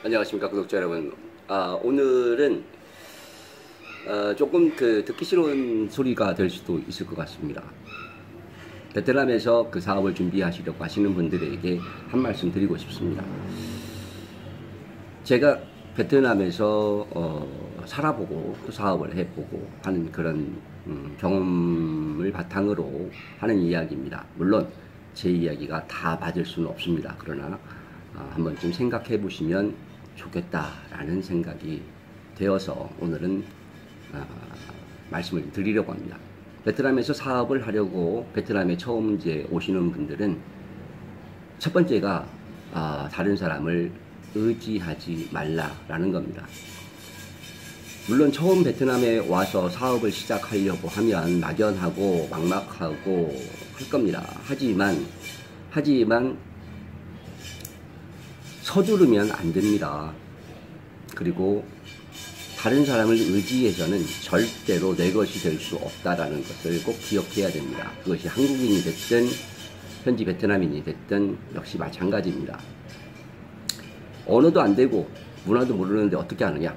안녕하십니까 구독자 여러분. 오늘은 조금 듣기 싫은 소리가 될 수도 있을 것 같습니다. 베트남에서 그 사업을 준비하시려고 하시는 분들에게 한 말씀 드리고 싶습니다. 제가 베트남에서 살아보고 또 사업을 해보고 하는 그런 경험을 바탕으로 하는 이야기입니다. 물론 제 이야기가 다 맞을 수는 없습니다. 그러나 한번 좀 생각해 보시면 좋겠다라는 생각이 되어서 오늘은 말씀을 드리려고 합니다. 베트남에서 사업을 하려고 베트남에 처음 이제 오시는 분들은 첫 번째가 다른 사람을 의지하지 말라라는 겁니다. 물론 처음 베트남에 와서 사업을 시작하려고 하면 막연하고 막막하고 할 겁니다. 하지만 서두르면 안 됩니다. 그리고 다른 사람을 의지해서는 절대로 내 것이 될 수 없다라는 것을 꼭 기억해야 됩니다. 그것이 한국인이 됐든 현지 베트남인이 됐든 역시 마찬가지입니다. 언어도 안 되고 문화도 모르는데 어떻게 하느냐?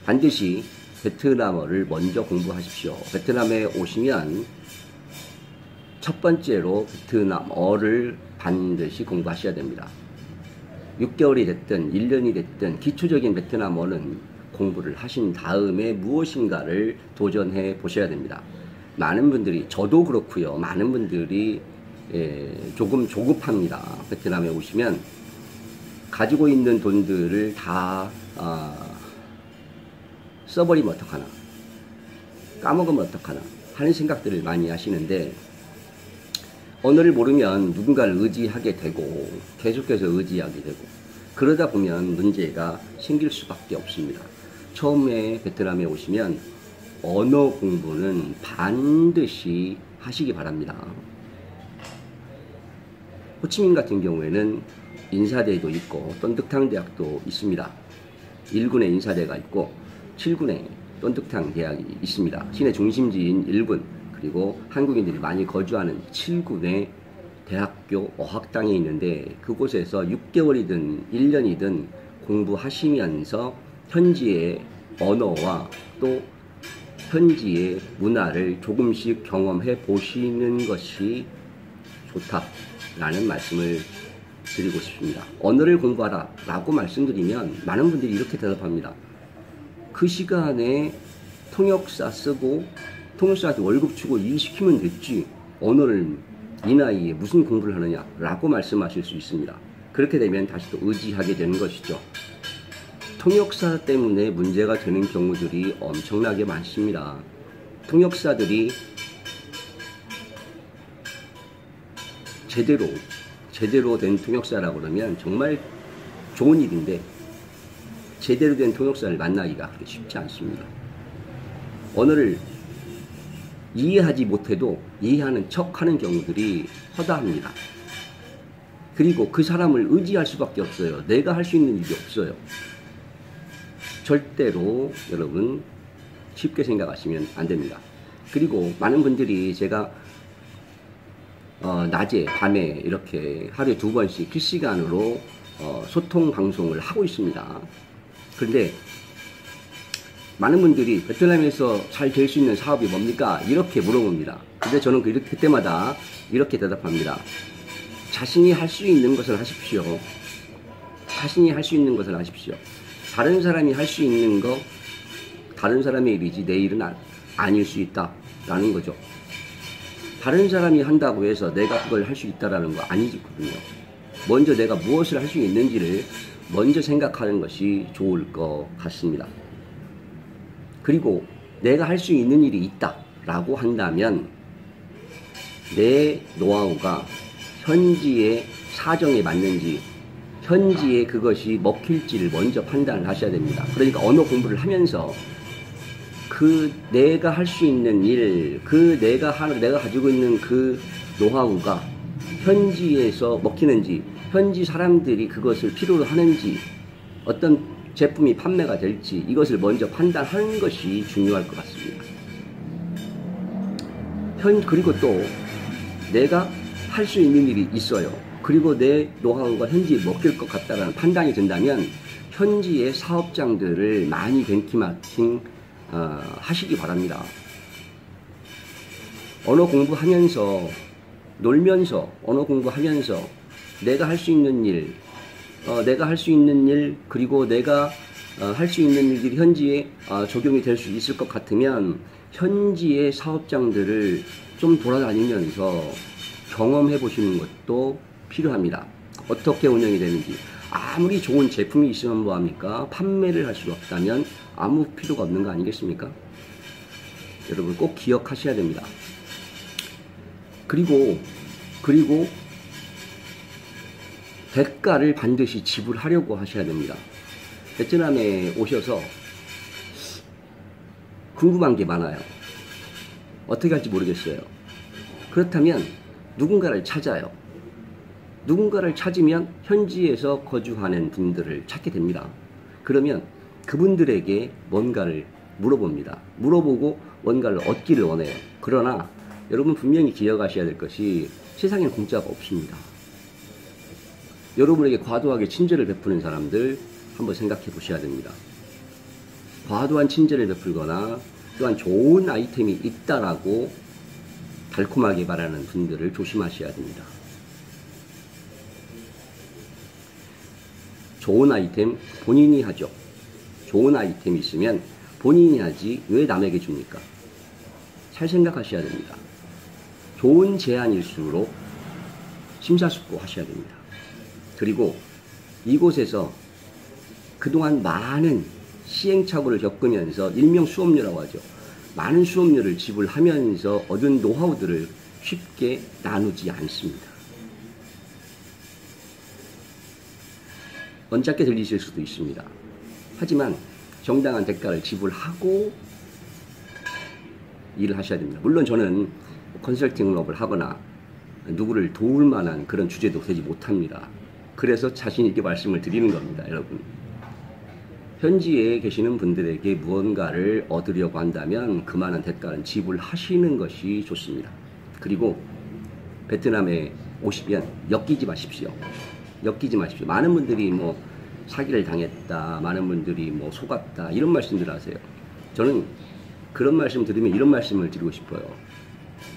반드시 베트남어를 먼저 공부하십시오. 베트남에 오시면 첫 번째로 베트남어를 반드시 공부하셔야 됩니다. 6개월이 됐든 1년이 됐든 기초적인 베트남어는 공부를 하신 다음에 무엇인가를 도전해 보셔야 됩니다. 많은 분들이, 저도 그렇고요, 많은 분들이 조금 조급합니다. 베트남에 오시면 가지고 있는 돈들을 다 써버리면 어떡하나, 까먹으면 어떡하나 하는 생각들을 많이 하시는데, 언어를 모르면 누군가를 의지하게 되고 계속해서 의지하게 되고 그러다 보면 문제가 생길 수밖에 없습니다. 처음에 베트남에 오시면 언어 공부는 반드시 하시기 바랍니다. 호치민 같은 경우에는 인사대도 있고 떤득탕 대학도 있습니다. 1군에 인사대가 있고 7군에 떤득탕 대학이 있습니다. 시내 중심지인 1군 그리고 한국인들이 많이 거주하는 7군의 대학교 어학당이 있는데, 그곳에서 6개월이든 1년이든 공부하시면서 현지의 언어와 또 현지의 문화를 조금씩 경험해 보시는 것이 좋다라는 말씀을 드리고 싶습니다. 언어를 공부하라 라고 말씀드리면 많은 분들이 이렇게 대답합니다. 그 시간에 통역사 쓰고 통역사한테 월급 주고 일시키면 됐지, 언어를 이 나이에 무슨 공부를 하느냐 라고 말씀하실 수 있습니다. 그렇게 되면 다시 또 의지하게 되는 것이죠. 통역사 때문에 문제가 되는 경우들이 엄청나게 많습니다. 통역사들이 제대로 된 통역사라고 그러면 정말 좋은 일인데, 제대로 된 통역사를 만나기가 그렇게 쉽지 않습니다. 언어를 이해하지 못해도 이해하는 척 하는 경우들이 허다합니다. 그리고 그 사람을 의지할 수밖에 없어요. 내가 할 수 있는 일이 없어요. 절대로 여러분 쉽게 생각하시면 안 됩니다. 그리고 많은 분들이 제가 낮에 밤에 이렇게 하루에 2번씩 실시간으로 소통 방송을 하고 있습니다. 그런데 많은 분들이 베트남에서 잘 될 수 있는 사업이 뭡니까? 이렇게 물어봅니다. 근데 저는 그때마다 이렇게 대답합니다. 자신이 할 수 있는 것을 하십시오. 자신이 할 수 있는 것을 하십시오. 다른 사람이 할 수 있는 거, 다른 사람의 일이지 내 일은 아닐 수 있다라는 거죠. 다른 사람이 한다고 해서 내가 그걸 할 수 있다라는 거 아니거든요. 먼저 내가 무엇을 할 수 있는지를 먼저 생각하는 것이 좋을 것 같습니다. 그리고 내가 할 수 있는 일이 있다라고 한다면 내 노하우가 현지의 사정에 맞는지, 현지에 그것이 먹힐지를 먼저 판단을 하셔야 됩니다. 그러니까 언어 공부를 하면서 그 내가 할 수 있는 일, 내가 가지고 있는 그 노하우가 현지에서 먹히는지, 현지 사람들이 그것을 필요로 하는지, 어떤 제품이 판매가 될지 이것을 먼저 판단하는 것이 중요할 것 같습니다. 그리고 또 내가 할 수 있는 일이 있어요. 그리고 내 노하우가 현지에 먹힐 것 같다는 판단이 든다면 현지의 사업장들을 많이 벤치마킹 하시기 바랍니다. 언어 공부하면서, 놀면서, 언어 공부하면서 내가 할 수 있는 일, 그리고 내가 할 수 있는 일들이 현지에 적용이 될 수 있을 것 같으면 현지의 사업장들을 좀 돌아다니면서 경험해 보시는 것도 필요합니다. 어떻게 운영이 되는지. 아무리 좋은 제품이 있으면 뭐합니까? 판매를 할 수 없다면 아무 필요가 없는 거 아니겠습니까? 여러분 꼭 기억하셔야 됩니다. 그리고 대가를 반드시 지불하려고 하셔야 됩니다. 베트남에 오셔서 궁금한 게 많아요. 어떻게 할지 모르겠어요. 그렇다면 누군가를 찾아요. 누군가를 찾으면 현지에서 거주하는 분들을 찾게 됩니다. 그러면 그분들에게 뭔가를 물어봅니다. 물어보고 뭔가를 얻기를 원해요. 그러나 여러분 분명히 기억하셔야 될 것이 세상엔 공짜가 없습니다. 여러분에게 과도하게 친절을 베푸는 사람들 한번 생각해 보셔야 됩니다. 과도한 친절을 베풀거나 또한 좋은 아이템이 있다라고 달콤하게 말하는 분들을 조심하셔야 됩니다. 좋은 아이템 본인이 하죠. 좋은 아이템이 있으면 본인이 하지 왜 남에게 줍니까? 잘 생각하셔야 됩니다. 좋은 제안일수록 심사숙고하셔야 됩니다. 그리고 이곳에서 그동안 많은 시행착오를 겪으면서 일명 수업료라고 하죠. 많은 수업료를 지불하면서 얻은 노하우들을 쉽게 나누지 않습니다. 언짢게 들리실 수도 있습니다. 하지만 정당한 대가를 지불하고 일을 하셔야 됩니다. 물론 저는 컨설팅업을 하거나 누구를 도울 만한 그런 주제도 되지 못합니다. 그래서 자신 있게 말씀을 드리는 겁니다, 여러분. 현지에 계시는 분들에게 무언가를 얻으려고 한다면 그만한 대가는 지불하시는 것이 좋습니다. 그리고 베트남에 오시면 엮이지 마십시오. 엮이지 마십시오. 많은 분들이 뭐 사기를 당했다, 많은 분들이 뭐 속았다 이런 말씀들 하세요. 저는 그런 말씀 들으면 이런 말씀을 드리고 싶어요.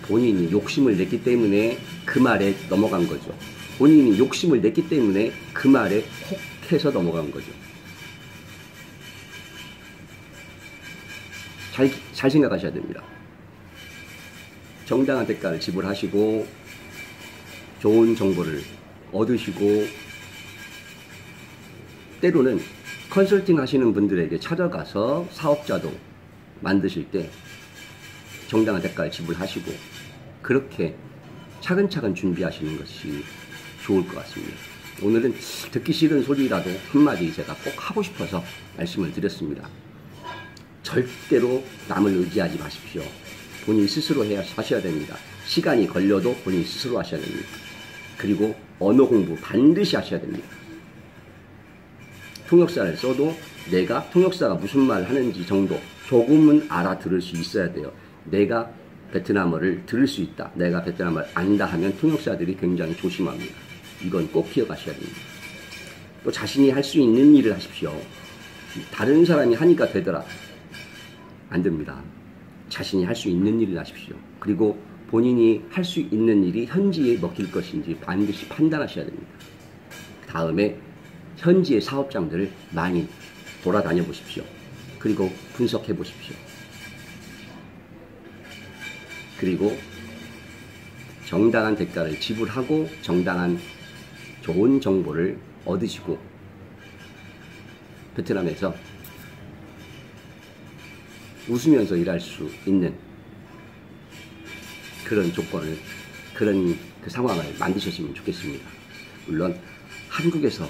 본인이 욕심을 냈기 때문에 그 말에 넘어간 거죠. 본인이 욕심을 냈기 때문에 그 말에 혹해서 넘어간 거죠. 잘 생각하셔야 됩니다. 정당한 대가를 지불하시고 좋은 정보를 얻으시고 때로는 컨설팅 하시는 분들에게 찾아가서 사업자도 만드실 때 정당한 대가를 지불하시고 그렇게 차근차근 준비하시는 것이 좋을 것 같습니다. 오늘은 듣기 싫은 소리라도 한마디 제가 꼭 하고 싶어서 말씀을 드렸습니다. 절대로 남을 의지하지 마십시오. 본인 스스로 하셔야 됩니다. 시간이 걸려도 본인 스스로 하셔야 됩니다. 그리고 언어 공부 반드시 하셔야 됩니다. 통역사를 써도 내가 통역사가 무슨 말 하는지 정도 조금은 알아들을 수 있어야 돼요. 내가 베트남어를 들을 수 있다. 내가 베트남어를 안다 하면 통역사들이 굉장히 조심합니다. 이건 꼭 기억하셔야 됩니다. 또 자신이 할 수 있는 일을 하십시오. 다른 사람이 하니까 되더라. 안 됩니다. 자신이 할 수 있는 일을 하십시오. 그리고 본인이 할 수 있는 일이 현지에 먹힐 것인지 반드시 판단하셔야 됩니다. 다음에 현지의 사업장들을 많이 돌아다녀 보십시오. 그리고 분석해 보십시오. 그리고 정당한 대가를 지불하고 정당한 좋은 정보를 얻으시고 베트남에서 웃으면서 일할 수 있는 그런 조건을, 그런 그 상황을 만드셨으면 좋겠습니다. 물론 한국에서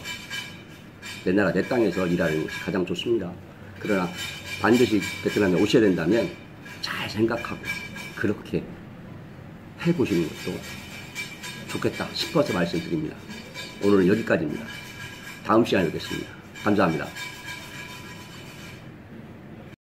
내 나라 내 땅에서 일하는 것이 가장 좋습니다. 그러나 반드시 베트남에 오셔야 된다면 잘 생각하고 그렇게 해보시는 것도 좋겠다 싶어서 말씀드립니다. 오늘은 여기까지입니다. 다음 시간에 뵙겠습니다. 감사합니다.